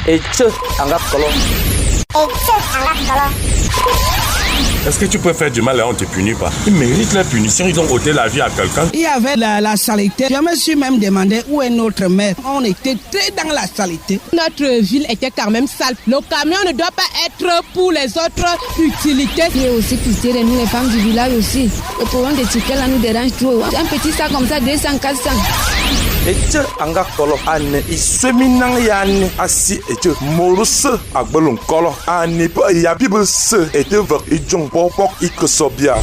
Et tche, anga kolo. Est-ce que tu peux faire du mal et on ne te punit pas? Ils méritent la punition, ils ont ôté la vie à quelqu'un. Il y avait la saleté. Je me suis même demandé où est notre maire. On était très dans la saleté. Notre ville était quand même sale. Le camion ne doit pas être pour les autres utilités. Et aussi pour tirer nous les femmes du village aussi. Le problème des tickets là nous dérange trop. Un petit sac comme ça, 200, 400. Et tche, anga kolo. Ane, isweminang yani asi et tche. Morus, agbalon kolo. Ane, pa yabibe se. Et te vok idjong pok ikosobia.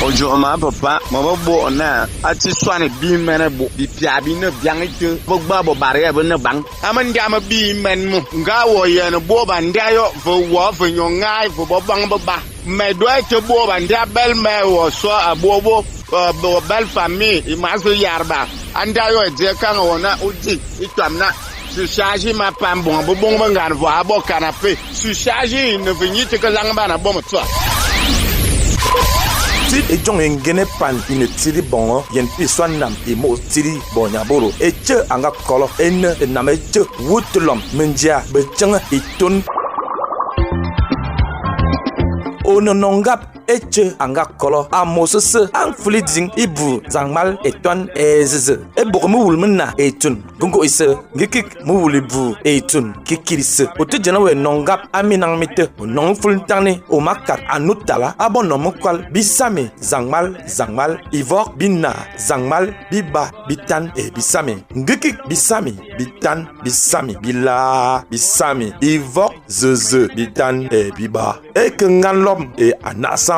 Aujourd'hui, papa, maman bo na ati soane bi mena bo bi piabi ne biang ite bogba bo bare be ne bang amanda ma bi men mu nga wo ye ne bo banda yo vo wo vo nyongai vo bo bang bo ba me do ite bo banda bel me wo so abobo bo bel famille i ma so yarba anda yo je kan wona uji itamna su charge ma pam bon bo bon ngan vo abo canapé su charge ne venir te que langba na bo mo toi. Et John Ngene pan une tiri bon yen piswan nam et mo tiri bon yaboro et che anga kolo en name che wutlom menja bechang itun ononongap eche anga kolo amosese ang fliding ibu zangmal etwan ezeze e bokomu wulmna etun gungo ise ngikik mu wulibu etun kikirise otejana we nongap aminang mite nong fulntane o makar anutala abono mokwal bisame zangmal ivok binna zangmal biba bitan e bisame ngikik bisame bitan bisame bila bisame ivok zeze bitan e biba e kengalom e anasa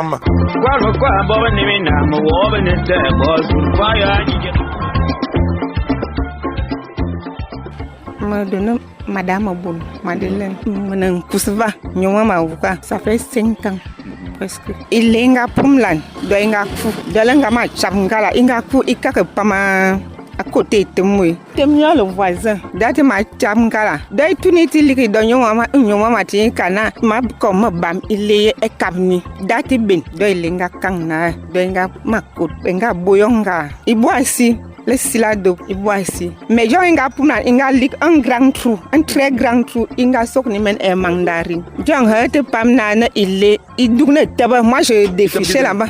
Madame Boun, Madeleine, mon cousin, nyoma mavuka, ça fait 5 ans presque. Il est nga pumlan, doinga fu, dolenga ma chamngala, inga fu ikaka pama à côté de moi. Temia le voisin, date ma chamgala. Dai tuniti liki donyo mama ti kana ma comme bam il est kamni. Date bin doi lenga kangna, doinga makut, benga boyonga. Iboisi le silado iboisi. Mais yo inga puna inga lik un grand trou, un très grand trou inga sok ni men e mandarin. Jong hete pam na il dougne taba moi je défiché là-bas.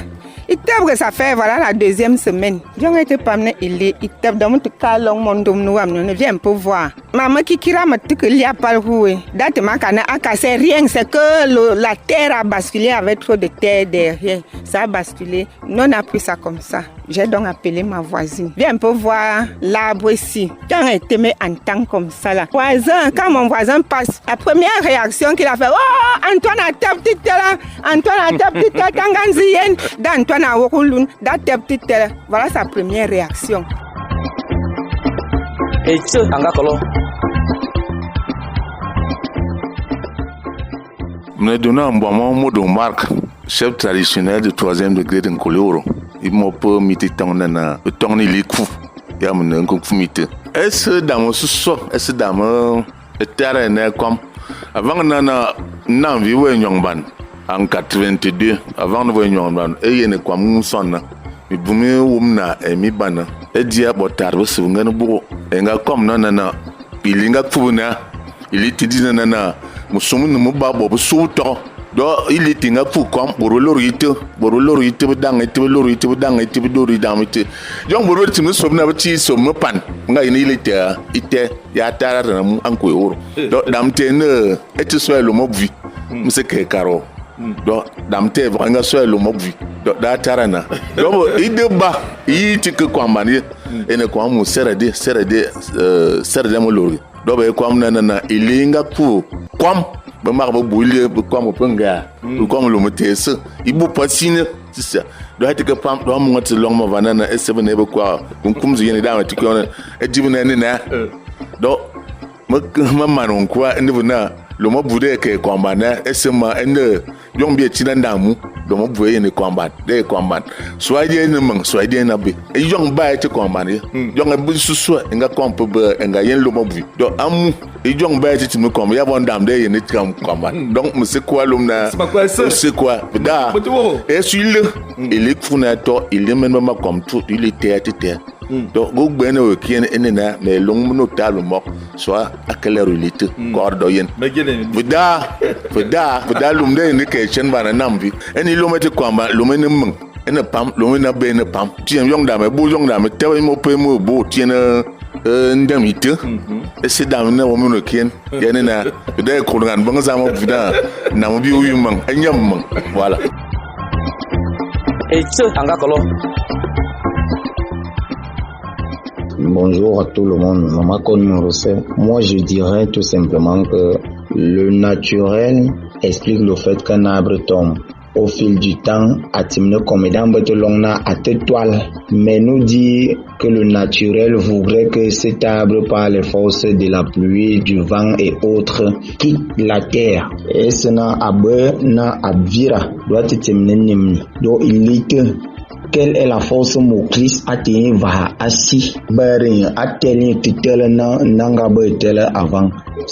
Il tape que ça fait voilà la 2e semaine. J'en étais pas amené il tape dans mon calon mon dom nous ne vient pas voir. Maman qui kira m'a dit que il y a pas le roué. Date ma cana a cassé rien c'est que la terre a basculé avec trop de terre derrière. Ça a basculé. Non a pris ça comme ça. J'ai donc appelé ma voisine. Viens pour voir l'arbre ici. Quand elle était en temps comme ça là. Voisin, quand mon voisin passe, la première réaction qu'il a fait, oh Antoine a tapé là, Antoine a tapé là, Tanganzien, d'Antoine a wokulun, d'Atapé là. Voilà sa première réaction. Et ce, Angakolo. Me donne un bon mot de Marc, chef traditionnel de 3e degré de Nkoloro. Il m'a pas mis de temps dans le temps il est fou. Il y a mon confumité. Est-ce dans mon sous-sol, est-ce dans mon terrain comme avant n'en vivait Nyongban en 82 avant de voir Nyongban et il ne comme son mi bumi wumna e mi bana e dia botarbo su ngana bugo e nga comme nana ilinga funa iliti dinana musumu no babo bu suto do iliti nga fu kom borolo rite dang ite dori damite jong borolo timu sobna bati so me pan nga ini ilite ite ya tara na mu anko euro do damte ne eti so elo mobvi museke karo do damte nga so elo mobvi do da tara na do ide ba yiti ke kwambani ene kwa mu serede mo lori do be kwam na ilinga fu kwam ba marba boulier ba kwam penga ba kwam lo motese ibu pasine c'est ça do hati ke pam do mo ngati long mo vanana e sebe ne ba kwa kunkumzu yene da mati ko e jibuna ne na do ma manon kwa ende buna lo mo bude ke kwambana esema ende yong bi tinanda mu do mo buye ne kwambat de kwambat soide ne mang soide na be e yong ba te kwambane yong bu susu nga kwampo be nga yen lo mo bu do amu e yong ba te timu kwam ya bon dam de yene tikam kwambat donc me c'est quoi l'omna c'est quoi da e suile il est funa to il est même pas comme tout il était donc go ben o kien enena mais long no talu mok soit akele relite cordo yen Fuda lumde ni ke chen bana namvi eni lo mete kwamba lo mene mung ene pam lo mene be ne pam tien yong da me bu yong da me te mo pe mo bo tien ndamite ese da me wo mo kien yene na de ko ngan banga zama vida na mo bi uyu mang anyam mang voilà et ce angakolo. Bonjour à tout le monde, Maman Konmorose. Moi je dirais tout simplement que le naturel explique le fait qu'un arbre tombe. Au fil du temps, Atimne Komedam Betolongna a toile, mais nous dit que le naturel voudrait que cet arbre par les forces de la pluie, du vent et autres quitte la terre. Et ce n'a abe na abvira doit être nimni. Donc il dit que quelle est la force motrice à tenir va assis barin à tenir titel nanga betel avant.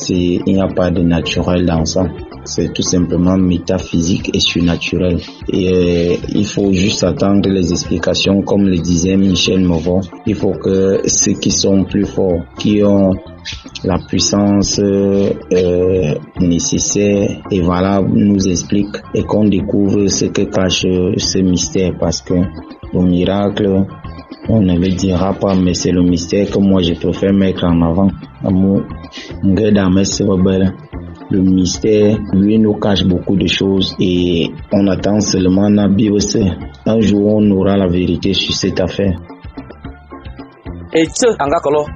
Il n'y a pas de naturel dans ça. C'est tout simplement métaphysique et surnaturel. Et il faut juste attendre les explications, comme le disait Michel Mouvon. Il faut que ceux qui sont plus forts, qui ont la puissance nécessaire et valable, nous expliquent et qu'on découvre ce que cache ce mystère, parce que le miracle, on ne le dira pas, mais c'est le mystère que moi je préfère mettre en avant. Le mystère, lui, nous cache beaucoup de choses et on attend seulement la Bible. Un jour, on aura la vérité sur cette affaire. Et ce, Angakolo.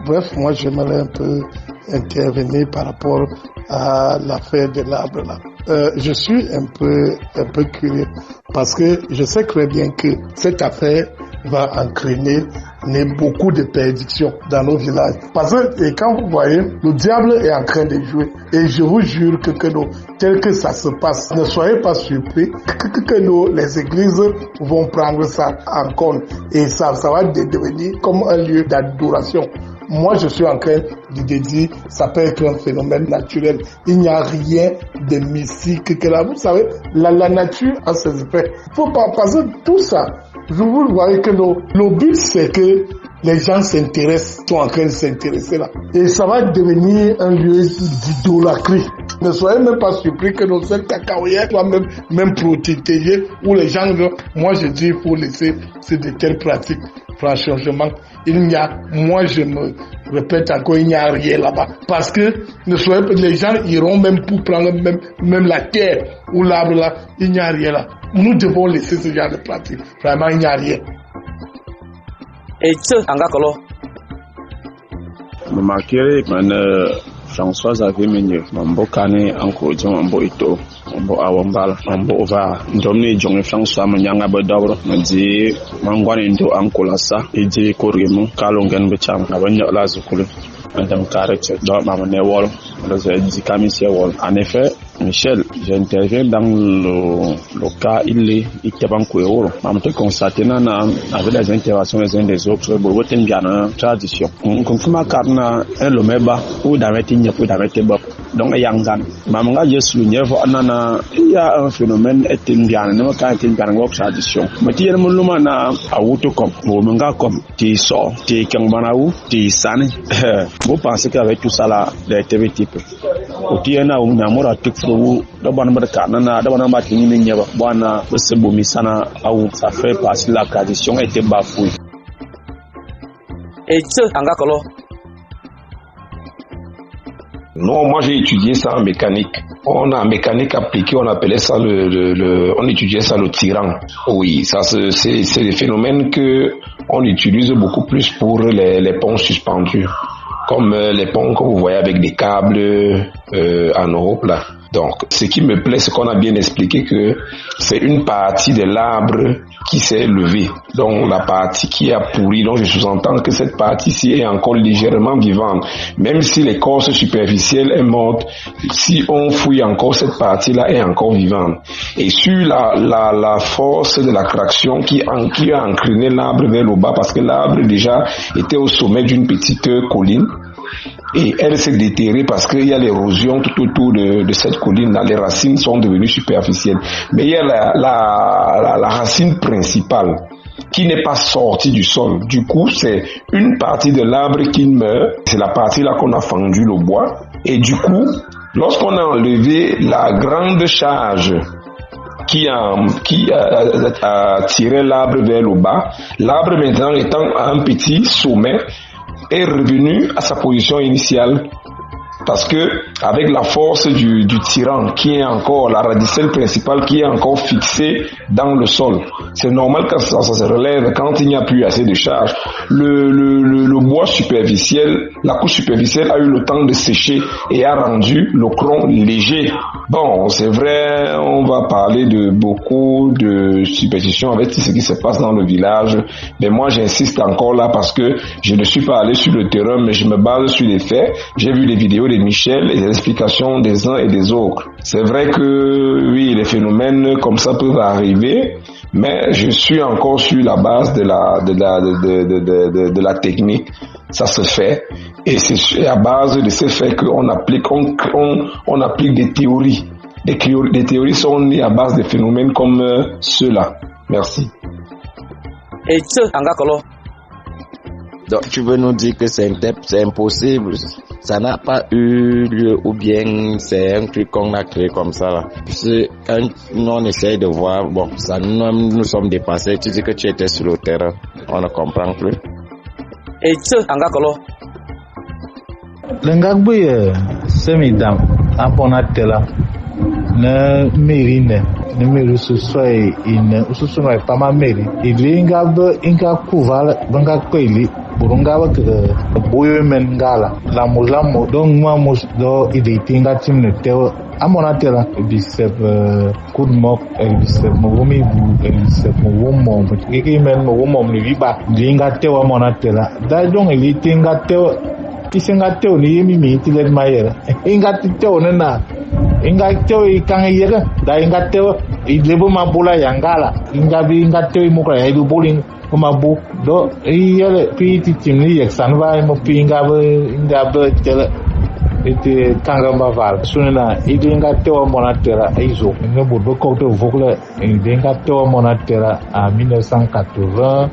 Bref, moi, j'aimerais un peu intervenir par rapport à l'affaire de l'arbre là. Je suis un peu curieux parce que je sais très bien que cette affaire va entraîner beaucoup de prédictions dans nos villages. Parce que quand vous voyez, le diable est en train de jouer. Et je vous jure que tel que ça se passe, ne soyez pas surpris que les églises vont prendre ça en compte. Et ça va devenir comme un lieu d'adoration. Moi, je suis en train de dire, ça peut être un phénomène naturel. Il n'y a rien de mystique que là. Vous savez, la nature a ses effets. Il faut pas passer tout ça. Vous voyez que le but, c'est que les gens s'intéressent, sont en train de s'intéresser là. Et ça va devenir un lieu d'idolâtrie. Ne soyez même pas surpris que nos seuls cacaoyens soient même protégés, où les gens, moi je dis, il faut laisser de telles pratiques. Franchement, moi je me répète encore, il n'y a rien là-bas. Parce que les gens iront même pour prendre même la terre ou l'arbre là, il n'y a rien là. Nous devons laisser ce genre de pratique. Vraiment, il n'y a rien. Et ce, Angakolo. Mamakere, Françoise avait mené mambo kane anko jo mambo ito mambo awambala mambo ova ndomni jonge François manyanga badabro mji mangwane ndo anko lasa eje korimo kalongen becham abanya la zukulu madame caractère do mamane wol le commissaire wol. En effet, Michel, j'interviens dans le cas il était banco euro. Mam te constater avec les interventions les uns des autres pour voter bien tradition. Comme kuma karna le meba ou d'arrêter pour d'arrêter bop. Donc yangan. Mam nga je souligner nana il y a un phénomène est bien ne ka est bien ngok tradition. Mati yel muluma na awuto comme bo nga comme ti so ti kangbanau ti sane. Vous pensez qu'avec tout ça là les TV type otiena unyamura tikfuru dabana barka nana dabana ba tinini nyeba bwana besebo misana au ça fait partie la tradition était bafouée. Et ce Angakolo. Non, moi j'ai étudié ça en mécanique. On a en mécanique appliquée, on appelait ça on étudiait ça le tyran. Oui, ça c'est des phénomènes que on utilise beaucoup plus pour les ponts suspendus. Comme les ponts que vous voyez avec des câbles en Europe là. Donc, ce qui me plaît, c'est qu'on a bien expliqué que c'est une partie de l'arbre qui s'est levée. Donc, la partie qui a pourri, donc je sous-entends que cette partie-ci est encore légèrement vivante. Même si l'écorce superficielle est morte, si on fouille encore, cette partie-là est encore vivante. Et sur la force de la traction qui a incliné l'arbre vers le bas, parce que l'arbre déjà était au sommet d'une petite colline, et elle s'est déterrée parce qu'il y a l'érosion tout autour de cette colline là. Les racines sont devenues superficielles, mais il y a la racine principale qui n'est pas sortie du sol. Du coup, c'est une partie de l'arbre qui meurt. C'est la partie là qu'on a fendu le bois. Et du coup, lorsqu'on a enlevé la grande charge qui a tiré l'arbre vers le bas, l'arbre maintenant étant à un petit sommet est revenu à sa position initiale. Parce que avec la force du tirant qui est encore la radicelle principale qui est encore fixée dans le sol, c'est normal que ça se relève quand il n'y a plus assez de charge. Le bois superficiel, la couche superficielle a eu le temps de sécher et a rendu le cron léger. Bon, c'est vrai, on va parler de beaucoup de superstitions avec tout ce qui se passe dans le village, mais moi j'insiste encore là parce que je ne suis pas allé sur le terrain, mais je me base sur les faits. J'ai vu les vidéos de Michel et les explications des uns et des autres. C'est vrai que oui, les phénomènes comme ça peuvent arriver, mais je suis encore sur la base de la technique. Ça se fait et c'est à base de ces faits qu'on applique, on applique des théories. Des théories sont nées à base de phénomènes comme ceux-là. Merci. Et donc tu veux nous dire que c'est impossible, ça n'a pas eu lieu ou bien c'est un truc qu'on a créé comme ça là. C'est quand on essaye de voir, bon, ça nous sommes dépassés. Tu dis que tu étais sur le terrain, on ne comprend plus. Et ce angakolo l'engagbe semidam aponatela na merine ne meru susoi in ususuna pa ma meri ilinga inga kuvala banga kweli burunga ba boyo men ngala la mulamo don mamus do iditinga timne teo amonatela bisep kudmok bisep mogomi bu bisep mogomo kiki men mogomo ni viba linga teo amonatela da don iditinga teo kisenga teo ni mi tilet mayera inga teo na inga teo ikanga yega da inga teo ilebo mabula yangala inga teo imukra ya ibuling kumabu do iyele piti timni yaksanva mo pinga be tele ete kangamba val sunena idinga teo monatera izo ne bodo ko to vokle idinga teo monatera en 1980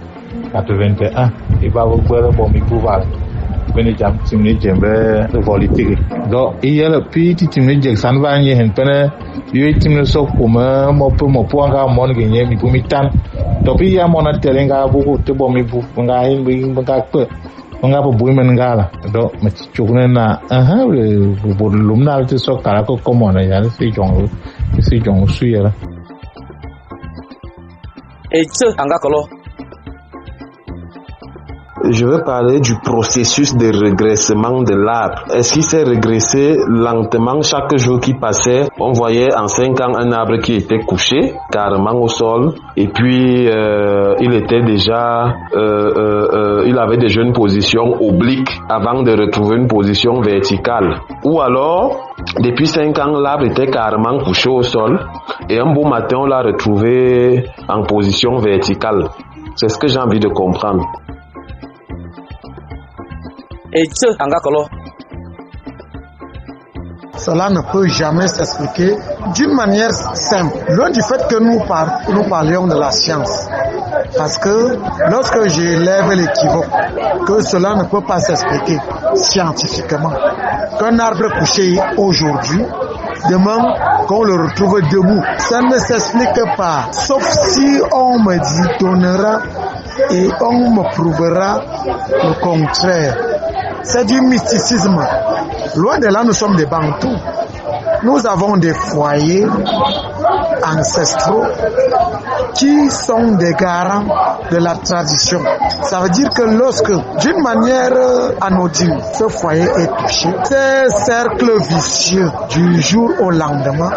81 et ba vokle bo mi pouvoir bene jam timni jembe politique do iyele piti timni yaksanva ni hen pene yo timni so kuma mo po anga mon genye mi pumitan to pi ya monatera nga buku te bo mi pu nga nga pe nga po bui men ngala do ma chukune na bo lumna te so kala ko komona ya si jong suya. Et ce angakolo je veux parler du processus de régressement de l'arbre. Est-ce qu'il s'est régressé lentement chaque jour qui passait? On voyait en 5 ans un arbre qui était couché carrément au sol et puis il était déjà il avait déjà une position oblique avant de retrouver une position verticale. Ou alors depuis 5 ans l'arbre était carrément couché au sol et un beau matin on l'a retrouvé en position verticale. C'est ce que j'ai envie de comprendre. Et ce angakolo cela ne peut jamais s'expliquer d'une manière simple, loin du fait que nous parlions de la science. Parce que lorsque j'élève l'équivoque, que cela ne peut pas s'expliquer scientifiquement, qu'un arbre couché aujourd'hui, demain qu'on le retrouve debout, ça ne s'explique pas, sauf si on me donnera et on me prouvera le contraire. C'est du mysticisme. Loin de là, nous sommes des Bantous. Nous avons des foyers ancestraux qui sont des garants de la tradition. Ça veut dire que lorsque, d'une manière anodine, ce foyer est touché, ce cercle vicieux du jour au lendemain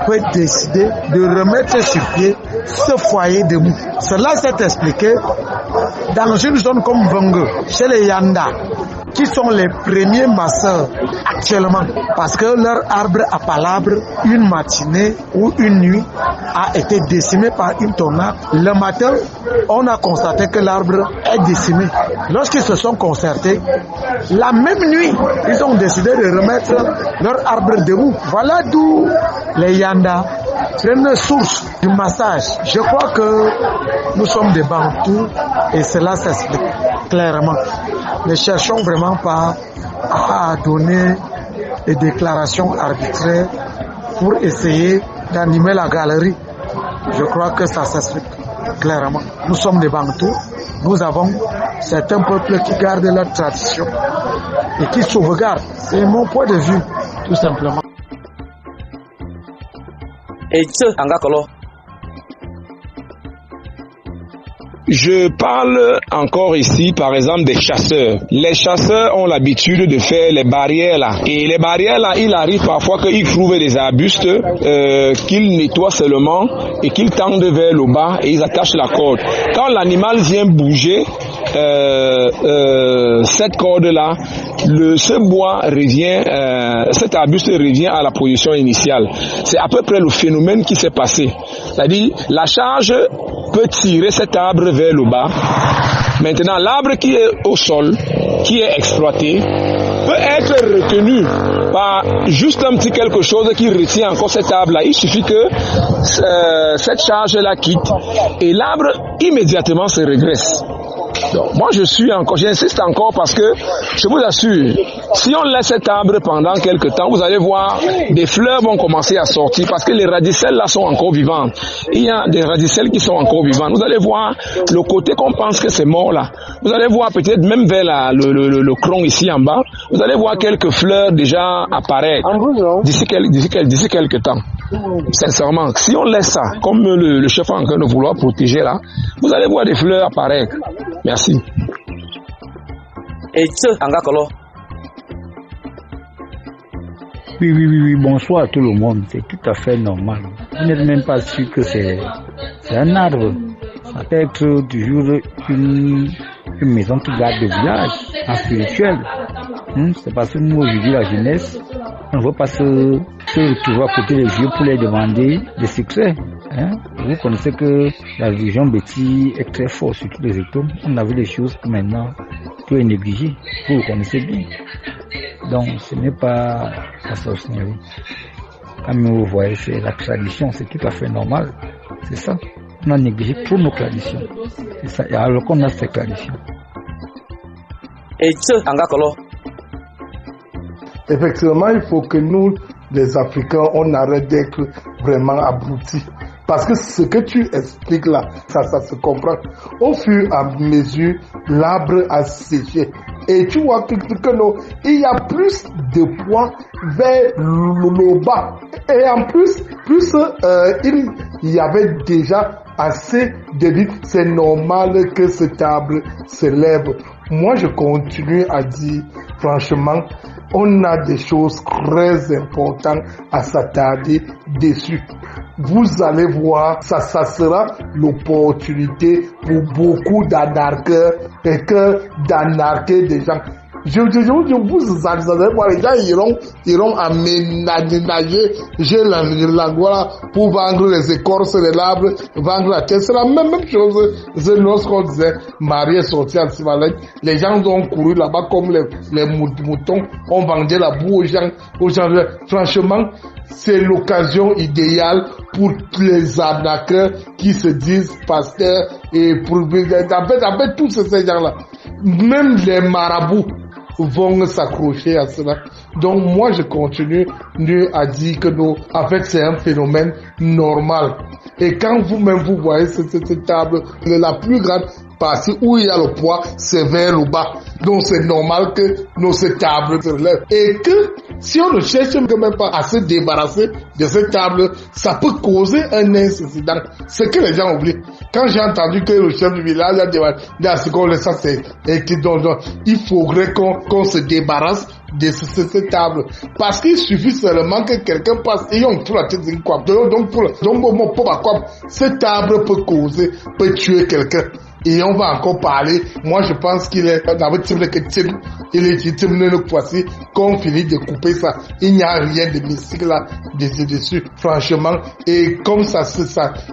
peut décider de remettre sur pied ce foyer debout. Cela s'est expliqué dans une zone comme Bongo, chez les Yanda, qui sont les premiers masseurs actuellement, parce que leur arbre à palabre, une matinée ou une nuit, a été décimé par une tornade. Le matin, on a constaté que l'arbre est décimé. Lorsqu'ils se sont concertés, la même nuit, ils ont décidé de remettre leur arbre debout. Voilà d'où les Yanda première source du massage. Je crois que nous sommes des Bantous et cela s'explique clairement. Ne cherchons vraiment pas à donner des déclarations arbitraires pour essayer d'animer la galerie. Je crois que ça s'explique clairement. Nous sommes des Bantous. Nous avons certains peuples qui gardent leur tradition et qui sauvegardent. C'est mon point de vue, tout simplement. Je parle encore ici, par exemple, des chasseurs. Les chasseurs ont l'habitude de faire les barrières là. Et les barrières là, il arrive parfois qu'ils trouvent des arbustes qu'ils nettoient seulement et qu'ils tendent vers le bas et ils attachent la corde. Quand l'animal vient bouger, cette corde là, ce bois revient, cet arbuste revient à la position initiale. C'est à peu près le phénomène qui s'est passé. C'est-à-dire, la charge peut tirer cet arbre vers le bas. Maintenant, l'arbre qui est au sol, qui est exploité, peut être retenu par juste un petit quelque chose qui retient encore cet arbre-là. Il suffit que cette charge-là quitte et l'arbre immédiatement se régresse. Donc, moi j'insiste encore parce que je vous assure, si on laisse cet arbre pendant quelques temps, vous allez voir des fleurs vont commencer à sortir parce que les radicelles là sont encore vivantes. Il y a des radicelles qui sont encore vivantes. Vous allez voir le côté qu'on pense que c'est mort là. Vous allez voir peut-être même vers le cron ici en bas, vous allez voir quelques fleurs déjà apparaître d'ici quelques temps. Sincèrement, si on laisse ça, comme le chef est en train de vouloir protéger là, vous allez voir des fleurs apparaître. Merci. Oui, bonsoir à tout le monde, c'est tout à fait normal. Vous n'êtes même pas sûr que c'est un arbre. Ça peut être toujours une maison qui garde le village, en spirituel. C'est parce que nous, aujourd'hui, la jeunesse, on ne veut pas se retrouver à côté des vieux pour les demander des succès. Vous connaissez que la religion Betty est très forte, surtout les atomes. On a vu des choses que maintenant, tout est négligé. Vous le connaissez bien. Donc, ce n'est pas la sorcellerie. Comme vous voyez, c'est la tradition, c'est tout à fait normal. C'est ça. On a négligé trop nos traditions. C'est ça. Et alors qu'on a ces traditions. Effectivement, il faut que nous, les Africains, on arrête d'être vraiment abrutis. Parce que ce que tu expliques là, ça se comprend. Au fur et à mesure, l'arbre a séché. Et tu vois que il y a plus de poids vers le bas. Et en plus, il y avait déjà assez de vide. C'est normal que cet arbre se lève. Moi, je continue à dire, franchement, on a des choses très importantes à s'attarder dessus. Vous allez voir, ça sera l'opportunité pour beaucoup d'anarcheurs et que d'anarquer des gens. Je vous allez voir, les gens iront aménager l'angoisse pour vendre les écorces de l'arbre, vendre la terre. C'est la même chose lorsqu'on disait Marie est sortie à Sivalek. Les gens ont couru là-bas comme les moutons, on vendait la boue aux gens. Franchement, c'est l'occasion idéale pour les arnaqueurs qui se disent pasteurs et pour avec tous ces gens-là. Même les marabouts vont s'accrocher à cela. Donc moi je continue à dire que en fait c'est un phénomène normal. Et quand vous-même vous voyez cette table, la plus grande partie où il y a le poids, c'est vers le bas. Donc c'est normal que cette table se relève. Et que si on ne cherche même pas à se débarrasser de cette table, ça peut causer un incident. C'est que les gens oublient. Quand j'ai entendu que le chef du village a dit qu'on laisse ça, il faudrait qu'on se débarrasse de cette table. Parce qu'il suffit seulement que quelqu'un passe et on trouve la tête d'une quoi. Donc cette table peut tuer quelqu'un. Et on va encore parler. Moi, je pense qu'il est légitime le poisson. Qu'on finit de couper ça, il n'y a rien de mystique là dessus, franchement. Et comme ça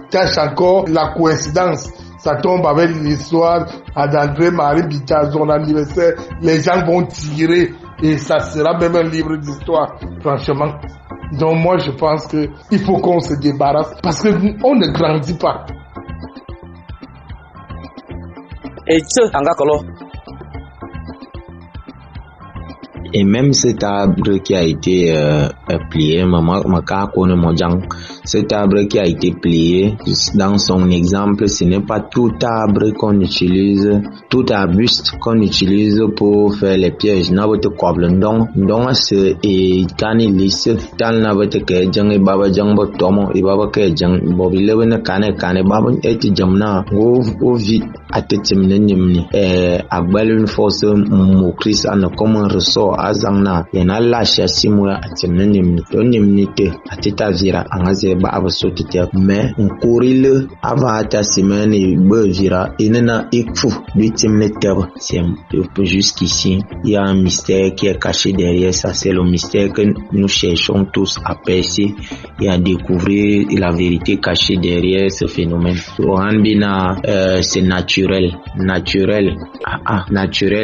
cache encore la coïncidence. Ça tombe avec l'histoire d'André Marie Bita, son anniversaire. Les gens vont tirer et ça sera même un livre d'histoire, franchement. Donc moi je pense que il faut qu'on se débarrasse parce que on ne grandit pas. Et ce angakolo. Et même cet arbre qui a été plié, cet arbre qui a été plié, dans son exemple, ce n'est pas tout arbre qu'on utilise, tout arbuste qu'on utilise pour faire les pièges. N'avote koble donc c'est et kani lisse tal n'avote que jang et baba jang botomo et baba que jang bobile wena kane baba et jamna au vite à tetemne nimni agbal une force mokris an comme un ressort azangna yana la chasimura atemne nimni to nimni te atita vira angaze ba abasotite mais on courir avant ta semaine et be vira inena ikfu bitimne terre c'est jusqu'ici il y a un mystère qui est caché derrière ça, c'est le mystère que nous cherchons tous à percer et à découvrir la vérité cachée derrière ce phénomène. C'est naturel. Naturel,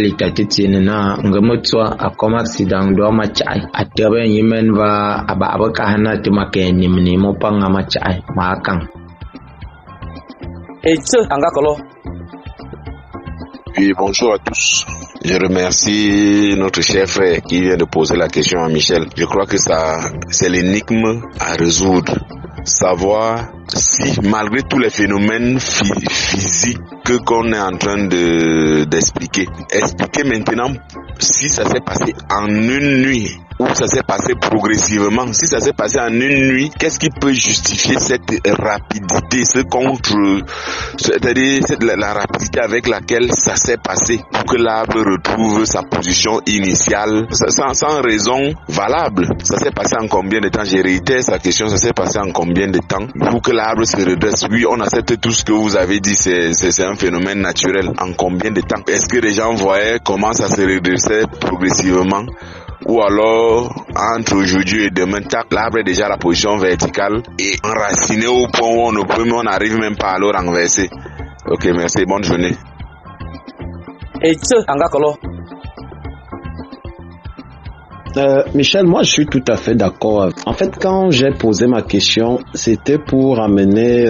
itatetsinena ngamotwa akoma accident do machai atebe yimen va aba kahana temakeni mnimo panga machai makang. Et ce angakolo. Oui, bonjour à tous. Je remercie notre cher frère qui vient de poser la question à Michel. Je crois que ça, c'est l'énigme à résoudre. Savoir si, malgré tous les phénomènes physiques qu'on est en train d'expliquer, expliquer maintenant si ça s'est passé en une nuit ou ça s'est passé progressivement. Si ça s'est passé en une nuit, qu'est-ce qui peut justifier cette rapidité, c'est-à-dire la rapidité avec laquelle ça s'est passé pour que l'arbre retrouve sa position initiale sans raison valable? Ça s'est passé en combien de temps? J'ai réitéré sa question, ça s'est passé en combien de temps pour que l'arbre se redresse? Oui, on accepte tout ce que vous avez dit, c'est un phénomène naturel. En combien de temps? Est-ce que les gens voyaient comment ça se redressait progressivement? Ou alors, entre aujourd'hui et demain, l'arbre est déjà à la position verticale et enraciné au point où on n'arrive même pas à le renverser. Ok, merci, bonne journée. Et ce, angakolo. Michel, moi je suis tout à fait d'accord. En fait, quand j'ai posé ma question, c'était pour amener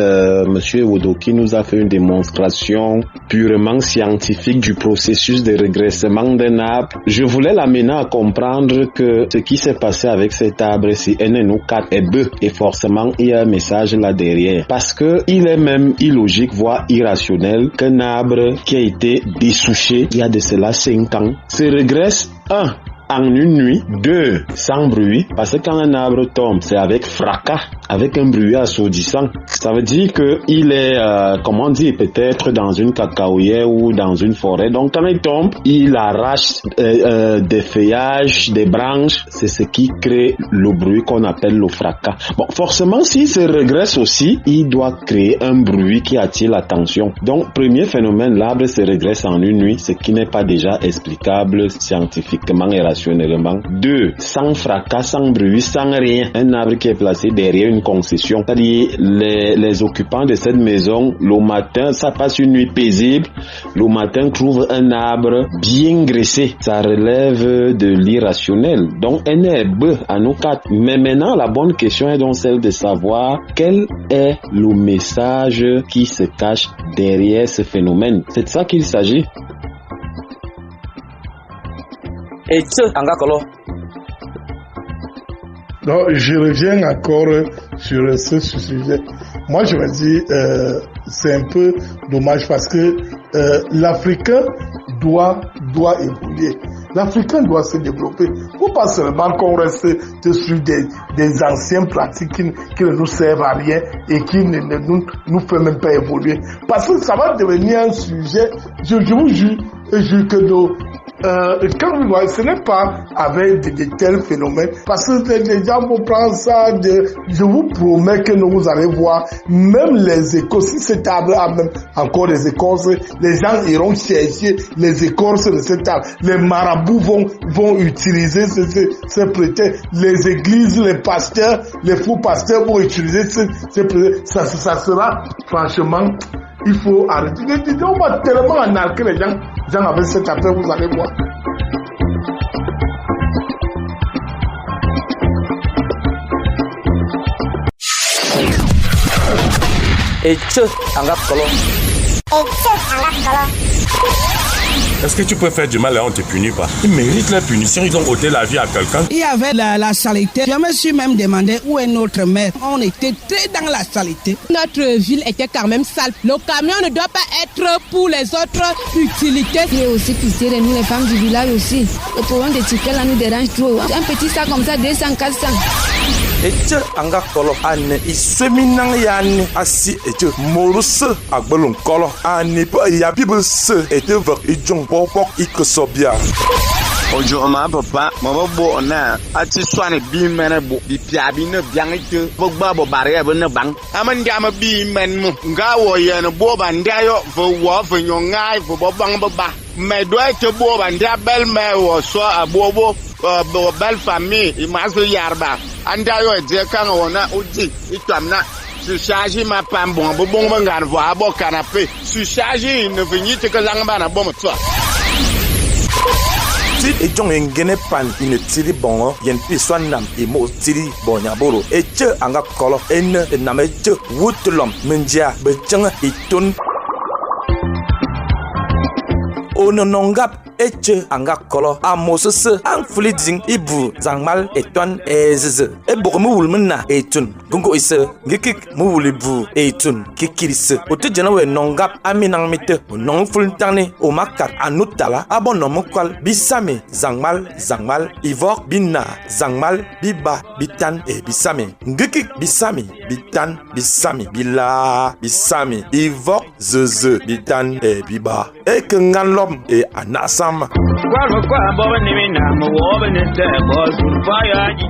Monsieur Wodo qui nous a fait une démonstration purement scientifique du processus de régressement d'un arbre. Je voulais l'amener à comprendre que ce qui s'est passé avec cet arbre, si NNO4 est bœuf, et forcément il y a un message là derrière. Parce que il est même illogique, voire irrationnel, qu'un arbre qui a été dessouché il y a de cela 5 ans se régresse en une nuit, 2 sans bruit, parce que quand un arbre tombe, c'est avec fracas, avec un bruit assourdissant. Ça veut dire que il est, comment dire, peut-être dans une cacaoyère ou dans une forêt. Donc quand il tombe, il arrache des feuillages, des branches. C'est ce qui crée le bruit qu'on appelle le fracas. Bon, forcément, s'il se régresse aussi, il doit créer un bruit qui attire l'attention. Donc, premier phénomène, l'arbre se régresse en une nuit, ce qui n'est pas déjà explicable scientifiquement et rationnellement. 2, sans fracas, sans bruit, sans rien. Un arbre qui est placé derrière une concession. C'est-à-dire, les occupants de cette maison, le matin, ça passe une nuit paisible. Le matin, trouve un arbre bien graissé. Ça relève de l'irrationnel. Donc, un arbre à nous 4. Mais maintenant, la bonne question est donc celle de savoir quel est le message qui se cache derrière ce phénomène. C'est de ça qu'il s'agit. Et ce, angakolo. Donc, je reviens encore sur ce sujet. Moi, je me dis, c'est un peu dommage parce que l'Africain doit évoluer. L'Africain doit se développer. Faut pas seulement qu'on reste sur des anciennes pratiques qui ne nous servent à rien et qui ne nous fait même pas évoluer. Parce que ça va devenir un sujet, je vous jure que quand vous voyez, ce n'est pas avec de tels phénomènes, parce que les gens vont prendre ça, je vous promets que vous allez voir, même les écorces, si cet arbre a même encore des écorces, les gens iront chercher les écorces de cet arbre. Les marabouts vont utiliser ces prétextes, les églises, les pasteurs, les faux pasteurs vont utiliser ces prétextes. Ça sera, franchement, il faut arrêter. On va tellement anarquer les gens avec cette affaire, vous allez voir. et tche anga kolo. Est-ce que tu peux faire du mal et on ne te punit pas? Ils méritent la punition, ils ont ôté la vie à quelqu'un. Il y avait la saleté. Je me suis même demandé où est notre maire. On était très dans la saleté. Notre ville était quand même sale. Le camion ne doit pas être pour les autres utilités. Il est aussi pitié de nous, les femmes du village aussi. Le problème des tickets là nous dérange trop. Un petit sac comme ça, 200, 400. Eche anga kolo ane isweminang yani asi eche moruse agbolon kolo ane pa ya bible se ete vak ijong popok ikosobia. Ojo ma papa mo bo na ati swane bi mene bo bi pia bi ne biang ite bo gba bo bare bo ne bang aman ga ma bi men mu nga wo ye no bo ba ndayo vo wo vo nyongai vo bo bang bo ba me do ite bo ba nda bel me wo so abobo belle famille il m'a fait yarba anda yo je kan wona uji itamna su charge ma pam bon ngan voa bo canapé su charge ne venir te que langba na bon toi si e jong engene pan ine tiri bongo yen pi swanam e mo tiri bonya boro e che anga kolo en na me che wutlom menja be changa itun ononongap eche anga kolo amosese ang fliding ibu zangmal etwan ezeze e bokomu wulmena etun gungo ise ngikik mu wulibu etun kikirise otejana we nongap aminang mite onong fulntane o makar anutala abono mokwal bisame zangmal ivok binna zangmal biba bitan e bisame ngikik bisame bitan bisame bila bisame ivok zeze bitan e biba e kenganlom e anasam. Kwa bo ni na mo wo be ne te bo sur fa ya ji